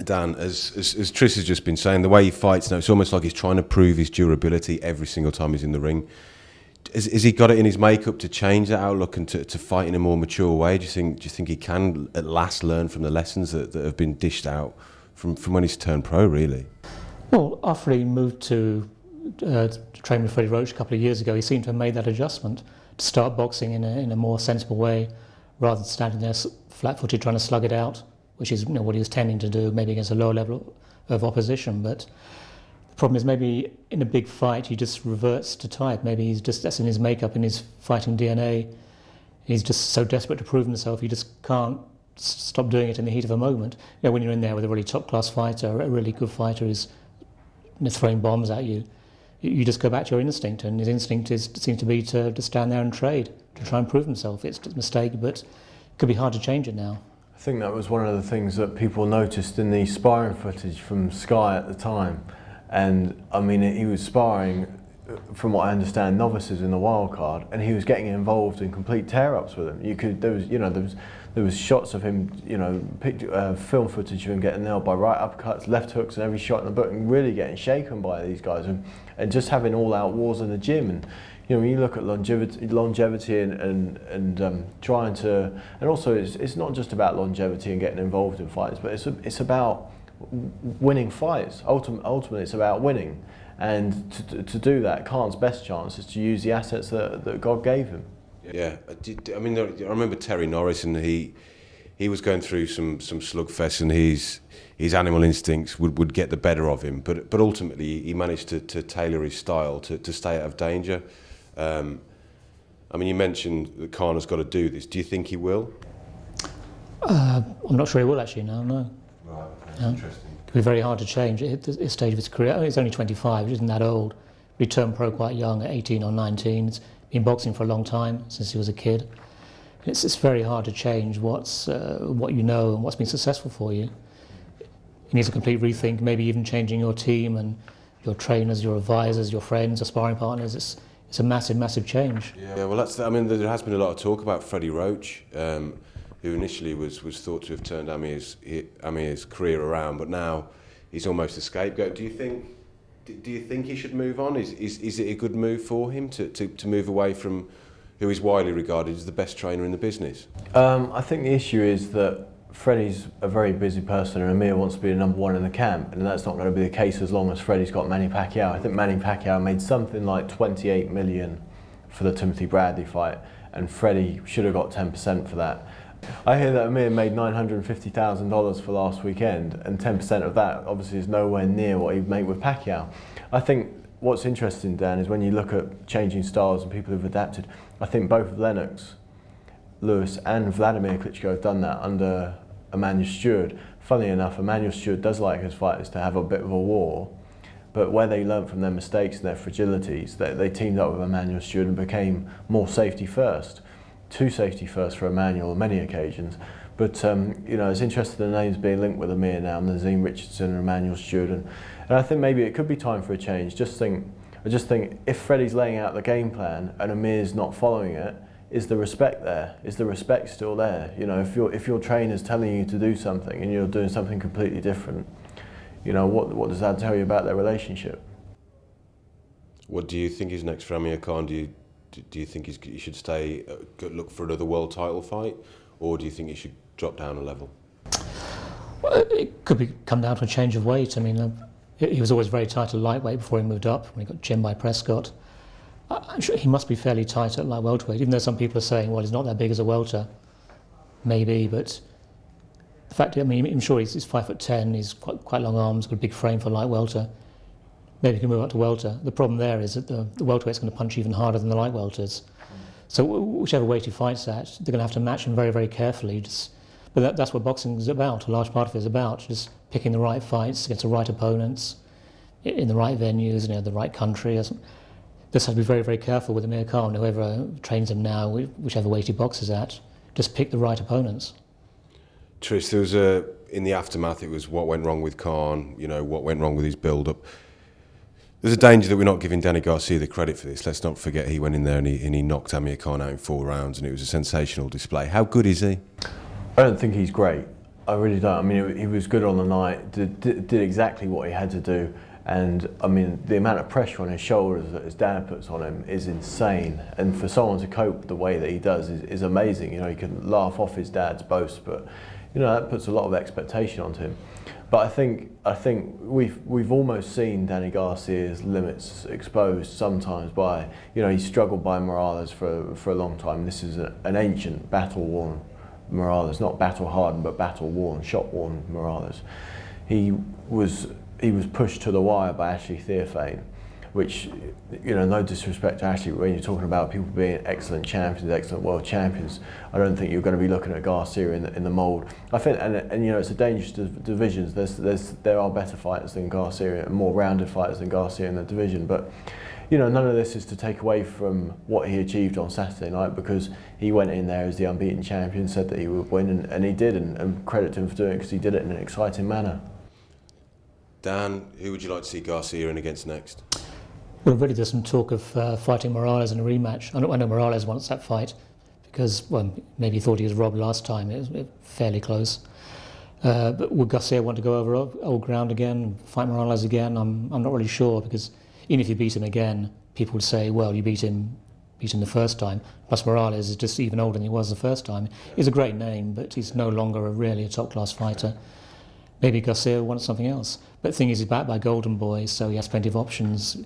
Dan, as Tris has just been saying, the way he fights now, it's almost like he's trying to prove his durability every single time he's in the ring. Has he got it in his makeup to change that outlook and to fight in a more mature way? Do you think he can at last learn from the lessons that have been dished out from when he's turned pro, really? Well, after he moved to train with Freddie Roach a couple of years ago, he seemed to have made that adjustment to start boxing in a more sensible way, rather than standing there flat-footed trying to slug it out, which is what he was tending to do, maybe against a lower level of opposition. But the problem is maybe in a big fight he just reverts to type. Maybe that's in his makeup, in his fighting DNA. He's just so desperate to prove himself, he just can't stop doing it in the heat of a moment. When you're in there with a really top-class fighter, a really good fighter who's throwing bombs at you, you just go back to your instinct, and his instinct seems to be to stand there and trade, to try and prove himself. It's a mistake, but it could be hard to change it now. I think that was one of the things that people noticed in the sparring footage from Sky at the time. And I mean, he was sparring, from what I understand, novices in the wild card, and he was getting involved in complete tear-ups with them. There was shots of him, film footage of him getting nailed by right uppercuts, left hooks, and every shot in the book, and really getting shaken by these guys, and just having all-out wars in the gym. And when you look at longevity and trying to, and also it's not just about longevity and getting involved in fights, but it's about winning fights. Ultimately, it's about winning, and to do that, Khan's best chance is to use the assets that God gave him. Yeah, I mean, I remember Terry Norris, and he was going through some slugfests, and his animal instincts would get the better of him, but ultimately he managed to tailor his style to stay out of danger. I mean, you mentioned that Khan has got to do this. Do you think he will? I'm not sure he will actually now, no. Right, that's interesting. It could be very hard to change at this stage of his career. He's only 25, he isn't that old. He turned pro quite young, at 18 or 19. He's been boxing for a long time, since he was a kid. It's very hard to change what you know and what's been successful for you. It needs a complete rethink, maybe even changing your team and your trainers, your advisors, your friends, your sparring partners. It's a massive, massive change. Yeah, well, there has been a lot of talk about Freddie Roach, who initially was thought to have turned Amir's career around, but now he's almost a scapegoat. Do you think he should move on? Is it a good move for him to move away from who is widely regarded as the best trainer in the business? I think the issue is that Freddie's a very busy person, and Amir wants to be the number one in the camp, and that's not going to be the case as long as Freddie's got Manny Pacquiao. I think Manny Pacquiao made something like 28 million for the Timothy Bradley fight, and Freddie should have got 10% for that. I hear that Amir made $950,000 for last weekend, and 10% of that obviously is nowhere near what he'd make with Pacquiao. I think what's interesting, Dan, is when you look at changing styles and people who've adapted, I think both Lennox Lewis and Vladimir Klitschko have done that under Emmanuel Stewart. Funnily enough, Emmanuel Stewart does like his fighters to have a bit of a war, but where they learnt from their mistakes and their fragilities, they teamed up with Emmanuel Stewart and became more safety first. Too safety first for Emmanuel on many occasions. But it's interesting the names being linked with Amir now, Nazim Richardson and Emmanuel Stewart, and I think maybe it could be time for a change. I just think if Freddie's laying out the game plan and Amir's not following it, is the respect there? Is the respect still there? If your trainer's telling you to do something and you're doing something completely different, what does that tell you about their relationship? What do you think is next for Amir Khan? Do you think he should stay, look for another world title fight, or do you think he should drop down a level? Well, it could come down to a change of weight. I mean, he was always very tight at lightweight before he moved up, when he got gymmed by Prescott. I'm sure he must be fairly tight at light welterweight, even though some people are saying, well, he's not that big as a welter. Maybe, but the fact, I'm sure he's 5'10", he's quite long arms, got a big frame for light welter. Maybe he can move up to welter. The problem there is that the welterweight's going to punch even harder than the light welters. So whichever weight he fights at, they're going to have to match him very, very carefully. But that's what boxing is about. A large part of it is about just picking the right fights against the right opponents, in the right venues, the right country. Just have to be very, very careful with Amir Khan, whoever trains him now, whichever weight he boxes at, just pick the right opponents. Tris, there was in the aftermath, it was what went wrong with Khan, what went wrong with his build-up. There's a danger that we're not giving Danny Garcia the credit for this. Let's not forget he went in there and he knocked Amir Khan out in 4 rounds, and it was a sensational display. How good is he? I don't think he's great. I really don't. I mean, he was good on the night, did exactly what he had to do. And I mean, the amount of pressure on his shoulders that his dad puts on him is insane. And for someone to cope the way that he does is amazing. You know, he can laugh off his dad's boast, but you know, that puts a lot of expectation onto him. But I think we've almost seen Danny Garcia's limits exposed sometimes by, you know, he struggled by Morales for a long time. This is an ancient, battle-worn Morales, not battle-hardened, but battle-worn, shot-worn Morales. He was pushed to the wire by Ashley Theophane, which, you know, no disrespect to Ashley, but when you're talking about people being excellent champions, excellent world champions, I don't think you're going to be looking at Garcia in the mould. I think, and you know, it's a dangerous division. There are better fighters than Garcia and more rounded fighters than Garcia in the division, but you know, none of this is to take away from what he achieved on Saturday night, because he went in there as the unbeaten champion, said that he would win, and he did, and credit to him for doing it, because he did it in an exciting manner. Dan, who would you like to see Garcia in against next? Well, really there's some talk of fighting Morales in a rematch. I know Morales wants that fight because, well, maybe he thought he was robbed last time. It was fairly close. But would Garcia want to go over old ground again, fight Morales again? I'm not really sure, because even if you beat him again, people would say, well, you beat him the first time. Plus Morales is just even older than he was the first time. He's a great name, but he's no longer really a top-class fighter. Maybe Garcia wants something else. But the thing is, he's backed by Golden Boy, so he has plenty of options.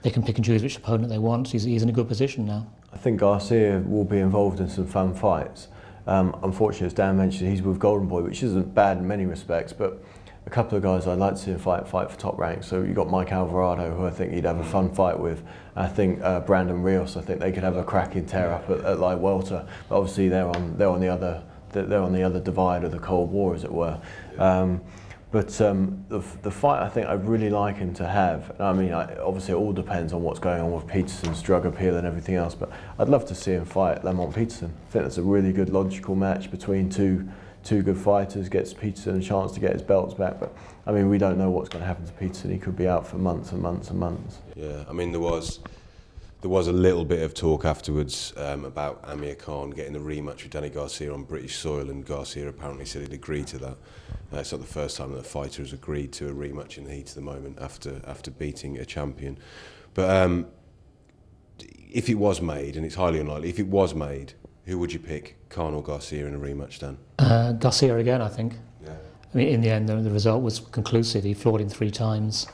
They can pick and choose which opponent they want. He's in a good position now. I think Garcia will be involved in some fun fights. Unfortunately, as Dan mentioned, he's with Golden Boy, which isn't bad in many respects, but a couple of guys I'd like to see him fight for top rank. So you've got Mike Alvarado, who I think he'd have a fun fight with. I think Brandon Rios, I think they could have a cracking tear up at light welter. But obviously they're on the other divide of the Cold War, as it were. But the fight I think I'd really like him to have, I mean, obviously it all depends on what's going on with Peterson's drug appeal and everything else, but I'd love to see him fight Lamont Peterson. I think that's a really good logical match between two good fighters, gets Peterson a chance to get his belts back. But I mean, we don't know what's going to happen to Peterson. He could be out for months and months and months. Yeah, I mean, there was a little bit of talk afterwards about Amir Khan getting the rematch with Danny Garcia on British soil, and Garcia apparently said he'd agreed to that. It's not the first time that a fighter has agreed to a rematch in the heat of the moment after beating a champion. But if it was made, and it's highly unlikely, if it was made, who would you pick, Khan or Garcia in a rematch, Dan? Garcia again, I think. Yeah. I mean, in the end, the result was conclusive. He floored him 3 times.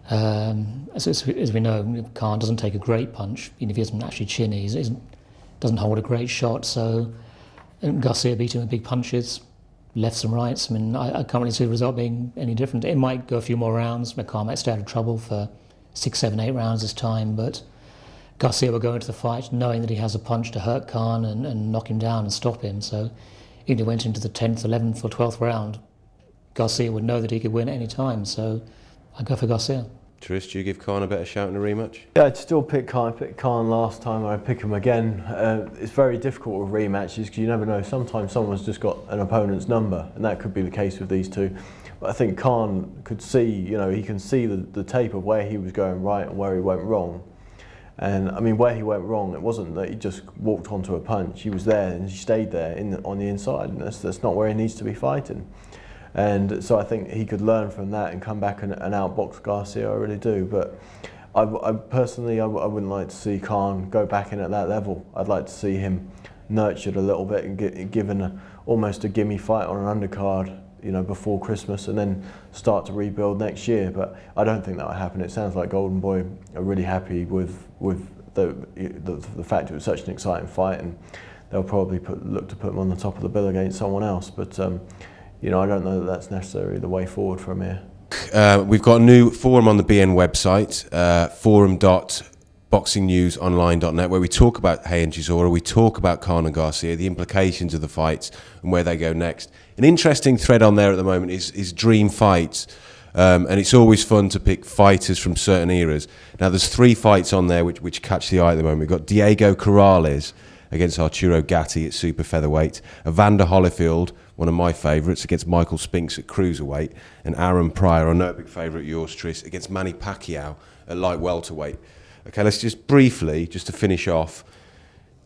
Yeah. As we know, Khan doesn't take a great punch, even if he doesn't actually chin, he doesn't hold a great shot. So Garcia beat him with big punches, lefts and rights. I mean, I can't really see the result being any different. It might go a few more rounds. Khan might stay out of trouble for 6, 7, 8 rounds this time, but Garcia will go into the fight knowing that he has a punch to hurt Khan and knock him down and stop him. So even if he went into the 10th, 11th or 12th round, Garcia would know that he could win at any time. So I'd go for Garcia. Tris, do you give Khan a better shout in a rematch? Yeah, I'd still pick Khan. I picked Khan last time, I'd pick him again. It's very difficult with rematches because you never know. Sometimes someone's just got an opponent's number, and that could be the case with these two. But I think Khan could see, you know, he can see the tape of where he was going right and where he went wrong. And I mean, where he went wrong, it wasn't that he just walked onto a punch. He was there and he stayed there on the inside, and that's not where he needs to be fighting. And so I think he could learn from that and come back and outbox Garcia. I really do. But I personally wouldn't like to see Khan go back in at that level. I'd like to see him nurtured a little bit and given almost a gimme fight on an undercard, you know, before Christmas, and then start to rebuild next year. But I don't think that will happen. It sounds like Golden Boy are really happy with the fact it was such an exciting fight, and they'll probably look to put him on the top of the bill against someone else. But you know, I don't know that that's necessarily the way forward from here. We've got a new forum on the BN website, forum.boxingnewsonline.net, where we talk about Hey and Chisora, we talk about Khan and Garcia, the implications of the fights and where they go next. An interesting thread on there at the moment is dream fights. And it's always fun to pick fighters from certain eras. Now, there's 3 fights on there which catch the eye at the moment. We've got Diego Corrales against Arturo Gatti at super featherweight, Evander Holyfield, one of my favourites, against Michael Spinks at cruiserweight, and Aaron Pryor, I know a big favourite of yours, Tris, against Manny Pacquiao at light welterweight. Okay, let's just briefly, just to finish off,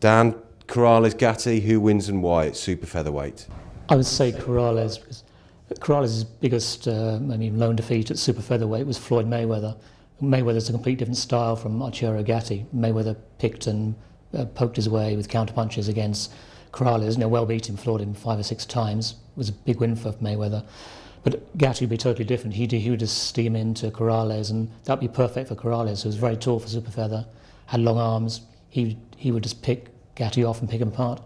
Dan, Corrales, Gatti, who wins and why at super featherweight? I would say Corrales, because Corrales' biggest lone defeat at super featherweight was Floyd Mayweather. Mayweather's a complete different style from Arturo Gatti. Mayweather picked and poked his way with counterpunches against Corrales. Well beat him, floored him 5 or 6 times. It was a big win for Mayweather. But Gatti would be totally different. He would just steam into Corrales, and that'd be perfect for Corrales, who was very tall for super feather, had long arms. He would just pick Gatti off and pick him apart.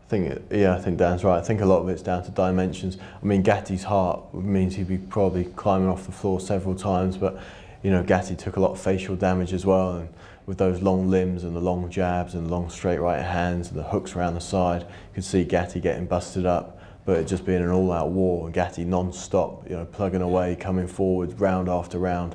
I think Dan's right. I think a lot of it's down to dimensions. I mean, Gatti's heart means he'd be probably climbing off the floor several times, but Gatti took a lot of facial damage as well, and with those long limbs and the long jabs and the long straight right hands and the hooks around the side, you could see Gatti getting busted up, but it just being an all-out war, and Gatti non-stop, plugging away, coming forward, round after round,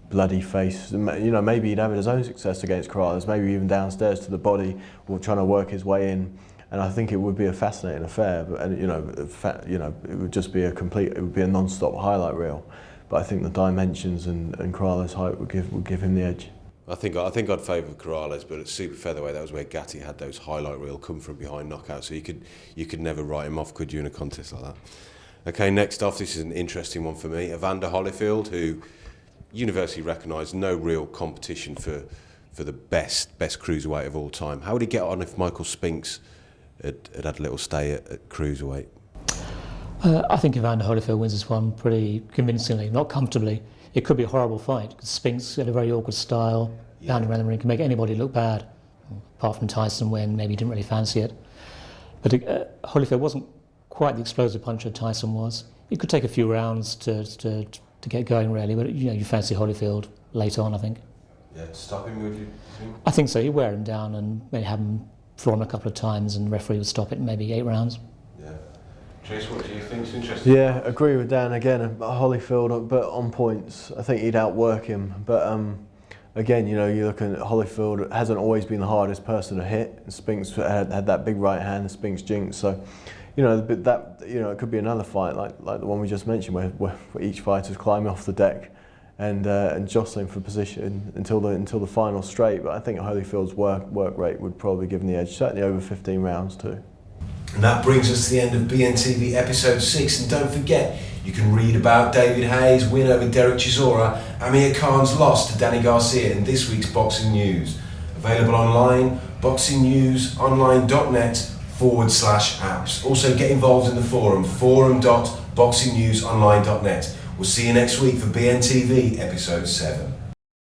bloody face. Maybe he'd have his own success against Corrales, maybe even downstairs to the body, or trying to work his way in. And I think it would be a fascinating affair, it would just be it would be a non-stop highlight reel. But I think the dimensions and Corrales' height would give him the edge. I think I'd favour Corrales, but at super featherweight, that was where Gatti had those highlight reel come from behind knockouts. So you could never write him off, could you, in a contest like that? Okay, next off, this is an interesting one for me. Evander Holyfield, who universally recognised, no real competition for the best cruiserweight of all time. How would he get on if Michael Spinks had a little stay at cruiserweight? I think Evander Holyfield wins this one pretty convincingly, not comfortably. It could be a horrible fight, because Spinks had a very awkward style, bounding around the ring, can make anybody look bad, apart from Tyson, when maybe he didn't really fancy it. But Holyfield wasn't quite the explosive puncher Tyson was. It could take a few rounds to get going, really, but you fancy Holyfield later on, I think. Yeah, stop him, would you think? I think so. He'd wear him down and maybe have him floor him a couple of times, and the referee would stop it in maybe 8 rounds. Yeah. Trace, what do you think? It's interesting. Yeah, agree with Dan again. Holyfield, but on points, I think he'd outwork him. But again, you're looking at Holyfield. Hasn't always been the hardest person to hit. Spinks had that big right hand, the Spinks jinx. So, it could be another fight like the one we just mentioned, where each fighter's climbing off the deck and jostling for position until the final straight. But I think Holyfield's work rate would probably give him the edge, certainly over 15 rounds too. And that brings us to the end of BNTV episode 6. And don't forget, you can read about David Haye's win over Derek Chisora, Amir Khan's loss to Danny Garcia in this week's Boxing News. Available online, boxingnewsonline.net/apps. Also get involved in the forum, forum.boxingnewsonline.net. We'll see you next week for BNTV episode 7.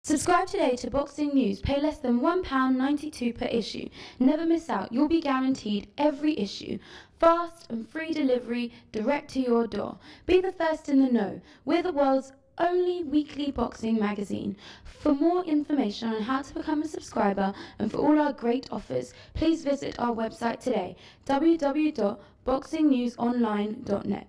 Subscribe today to Boxing News. Pay less than £1.92 per issue. Never miss out. You'll be guaranteed every issue. Fast and free delivery direct to your door. Be the first in the know. We're the world's only weekly boxing magazine. For more information on how to become a subscriber and for all our great offers, please visit our website today, www.boxingnewsonline.net.